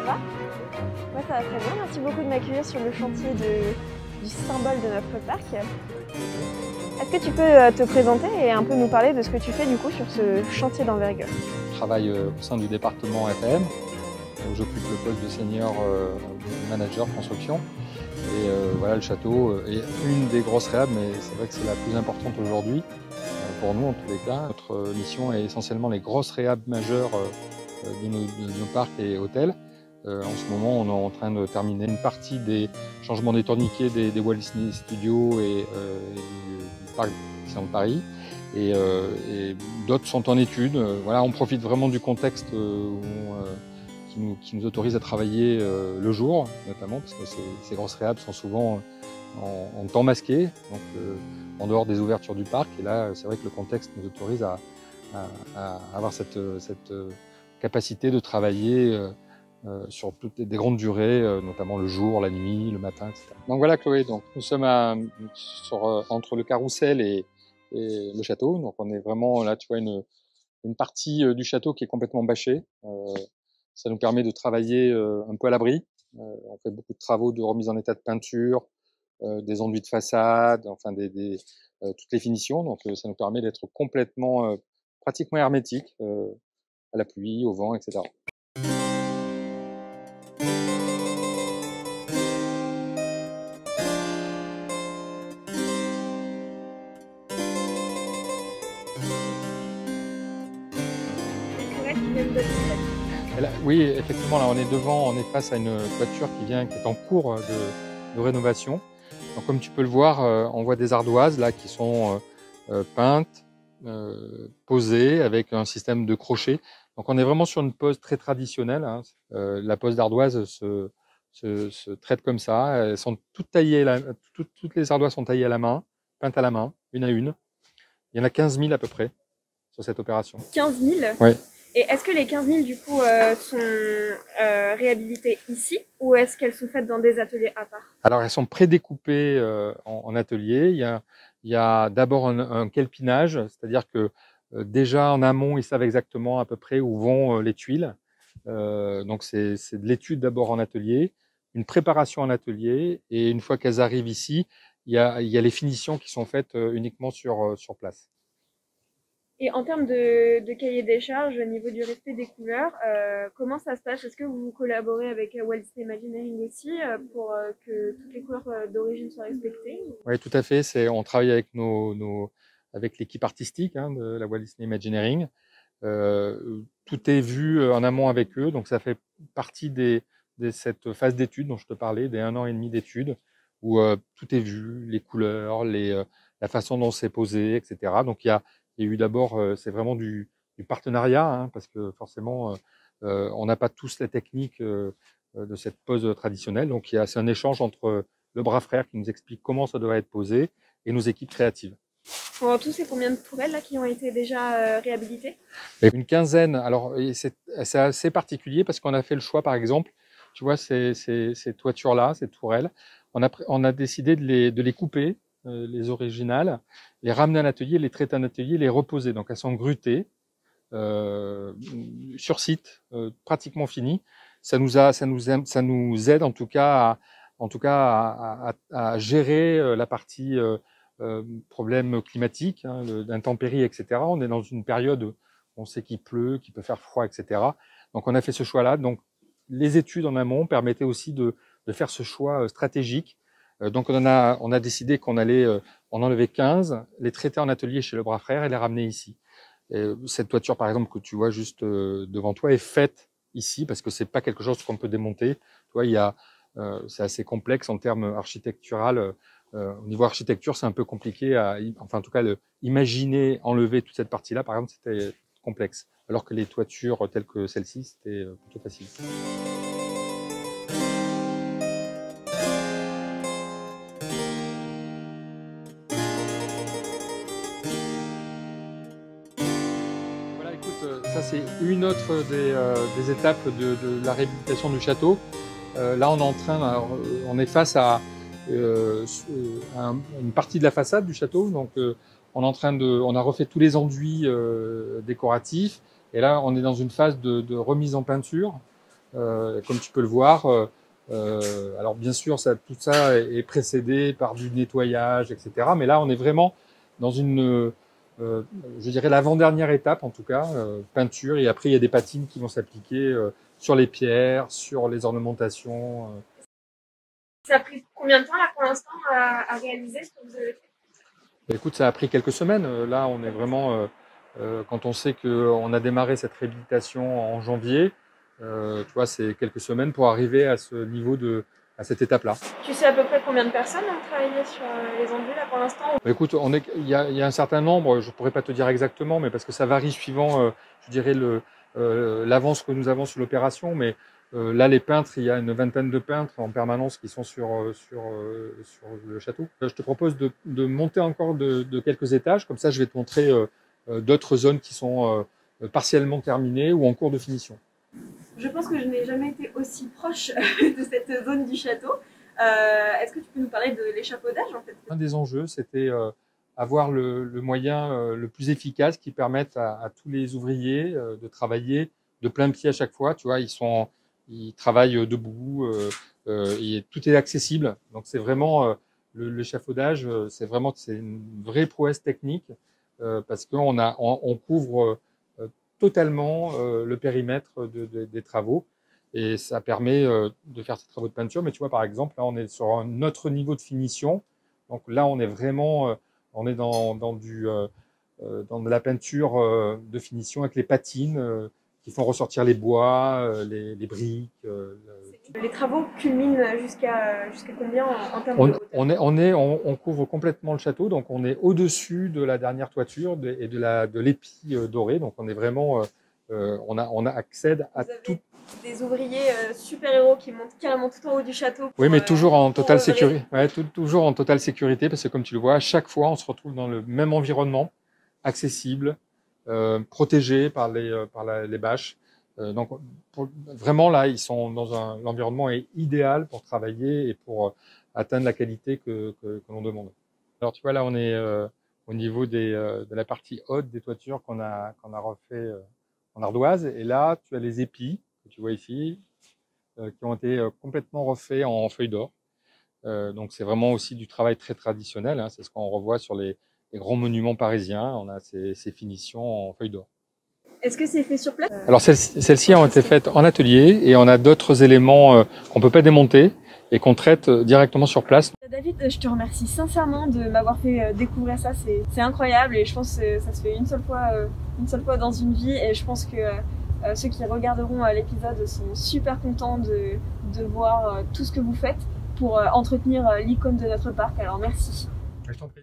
va? Moi ça va très bien, merci beaucoup de m'accueillir sur le chantier du symbole de notre parc. Est-ce que tu peux te présenter et un peu nous parler de ce que tu fais du coup sur ce chantier d'envergure? Je travaille au sein du département FM, où j'occupe le poste de senior manager construction. Et voilà, le château est une des grosses réhab, mais c'est vrai que c'est la plus importante aujourd'hui pour nous en tous les cas. Notre mission est essentiellement les grosses réhab majeures de nos parcs et hôtels. En ce moment, on est en train de terminer une partie des changements des tourniquets des Walt Disney Studios et du parc Disneyland Paris. Et d'autres sont en étude. Voilà, on profite vraiment du contexte qui nous autorise à travailler le jour, notamment, parce que ces grosses réhab sont souvent en temps masqué, donc en dehors des ouvertures du parc. Et là, c'est vrai que le contexte nous autorise à avoir cette capacité de travailler sur toutes des grandes durées, notamment le jour, la nuit, le matin, etc. Donc voilà Chloé, donc nous sommes entre le carrousel et le château. Donc on est vraiment là, tu vois, une partie du château qui est complètement bâchée. Ça nous permet de travailler un peu à l'abri. On fait beaucoup de travaux de remise en état de peinture, des enduits de façade, enfin toutes les finitions. Donc ça nous permet d'être complètement, pratiquement hermétique à la pluie, au vent, etc. Oui, effectivement, là, on est devant, on est face à une toiture qui est en cours de rénovation. Donc, comme tu peux le voir, on voit des ardoises là qui sont peintes, posées avec un système de crochet. Donc, on est vraiment sur une pose très traditionnelle, hein. La pose d'ardoise se traite comme ça. Elles sont toutes taillées, toutes les ardoises sont taillées à la main, peintes à la main, une à une. Il y en a 15 000 à peu près sur cette opération. 15 000? Oui. Et est-ce que les 15 000 du coup sont réhabilitées ici ou est-ce qu'elles sont faites dans des ateliers à part? Alors elles sont prédécoupées en atelier. Il y a d'abord un kelpinage, c'est-à-dire que déjà en amont, ils savent exactement à peu près où vont les tuiles. Donc c'est de l'étude d'abord en atelier, une préparation en atelier, et une fois qu'elles arrivent ici, il y a les finitions qui sont faites uniquement sur place. Et en termes de cahier des charges, au niveau du respect des couleurs, comment ça se passe? Est-ce que vous collaborez avec Walt Disney Imagineering aussi pour que toutes les couleurs d'origine soient respectées? Oui, tout à fait. On travaille avec avec l'équipe artistique hein, de la Walt Disney Imagineering. Tout est vu en amont avec eux, donc ça fait partie de cette phase d'étude dont je te parlais, des 1 an et demi d'études, où tout est vu, les couleurs, la façon dont c'est posé, etc. Donc il y a eu d'abord, c'est vraiment du partenariat, hein, parce que forcément, on n'a pas tous la technique de cette pose traditionnelle. Donc c'est un échange entre le bras frère qui nous explique comment ça doit être posé et nos équipes créatives. En tout, c'est combien de tourelles là qui ont été déjà réhabilitées? Une quinzaine. Alors, c'est assez particulier parce qu'on a fait le choix, par exemple, tu vois, ces toitures-là, ces tourelles, on a décidé de les couper, les originales, les ramener à l'atelier, les traiter en atelier, les reposer. Donc, elles sont grutées, sur site, pratiquement finies. Ça nous aide en tout cas à gérer la partie problèmes climatiques, hein, d'intempéries, etc. On est dans une période où on sait qu'il pleut, qu'il peut faire froid, etc. Donc on a fait ce choix-là. Donc les études en amont permettaient aussi de faire ce choix stratégique. Donc on a décidé qu'on allait en enlever 15, les traiter en atelier chez le bras frère et les ramener ici. Et cette toiture, par exemple, que tu vois juste devant toi, est faite ici parce que c'est pas quelque chose qu'on peut démonter. Tu vois, c'est assez complexe en termes architectural. Au niveau architecture, c'est un peu compliqué enfin, en tout cas, imaginer enlever toute cette partie-là, par exemple, c'était complexe. Alors que les toitures telles que celle-ci, c'était plutôt facile. Voilà, écoute, ça c'est une autre des étapes de la réhabilitation du château. Là, on est face à une partie de la façade du château. Donc, on a refait tous les enduits décoratifs. Et là, on est dans une phase de remise en peinture. Comme tu peux le voir, alors bien sûr, tout ça est précédé par du nettoyage, etc. Mais là, on est vraiment dans je dirais l'avant-dernière étape, en tout cas, peinture. Et après, il y a des patines qui vont s'appliquer sur les pierres, sur les ornementations. Ça a pris combien de temps là pour l'instant à réaliser ce que vous avez fait? Écoute, ça a pris quelques semaines. Là, on est vraiment, quand on sait qu'on a démarré cette réhabilitation en janvier, tu vois, c'est quelques semaines pour arriver à ce niveau à cette étape-là. Tu sais à peu près combien de personnes ont travaillé sur les enduits là pour l'instant? Écoute, il y a un certain nombre, je ne pourrais pas te dire exactement, mais parce que ça varie suivant, je dirais, l'avance que nous avons sur l'opération. Mais là, les peintres, il y a une vingtaine de peintres en permanence qui sont sur le château. Je te propose de monter encore de quelques étages, comme ça je vais te montrer d'autres zones qui sont partiellement terminées ou en cours de finition. Je pense que je n'ai jamais été aussi proche de cette zone du château. Est-ce que tu peux nous parler de l'échafaudage en fait? Un des enjeux, c'était avoir le moyen le plus efficace qui permette à tous les ouvriers de travailler de plein pied à chaque fois. Tu vois, ils travaillent debout et tout est accessible. Donc c'est vraiment l'échafaudage, c'est une vraie prouesse technique parce on couvre totalement le périmètre des travaux. Et ça permet de faire ces travaux de peinture. Mais tu vois, par exemple, là, on est sur un autre niveau de finition. Donc là, on est vraiment on est dans de la peinture de finition avec les patines qui font ressortir les bois, les briques. Les travaux culminent jusqu'à combien en termes de hauteur? On couvre complètement le château, donc on est au-dessus de la dernière toiture et de l'épi doré. Donc on est vraiment, on accède à tout. Des ouvriers super-héros qui montent carrément tout en haut du château. Oui, mais toujours en totale sécurité. Ouais, toujours en totale sécurité, parce que comme tu le vois, à chaque fois, on se retrouve dans le même environnement, accessible, protégé par les bâches. Donc, vraiment, là, ils sont dans l'environnement est idéal pour travailler et pour atteindre la qualité que l'on demande. Alors, tu vois, là, on est au niveau de la partie haute des toitures qu'on a refait en ardoise. Et là, tu as les épis que tu vois ici, qui ont été complètement refaits en feuilles d'or. Donc c'est vraiment aussi du travail très traditionnel, hein. C'est ce qu'on revoit sur les grands monuments parisiens. On a ces finitions en feuilles d'or. Est-ce que c'est fait sur place? Alors celles-ci ont été faites en atelier et on a d'autres éléments qu'on peut pas démonter et qu'on traite directement sur place. David, je te remercie sincèrement de m'avoir fait découvrir ça. C'est incroyable et je pense que ça se fait une seule fois dans une vie et je pense que ceux qui regarderont l'épisode sont super contents de voir tout ce que vous faites pour entretenir l'icône de notre parc. Alors merci. Je t'en prie.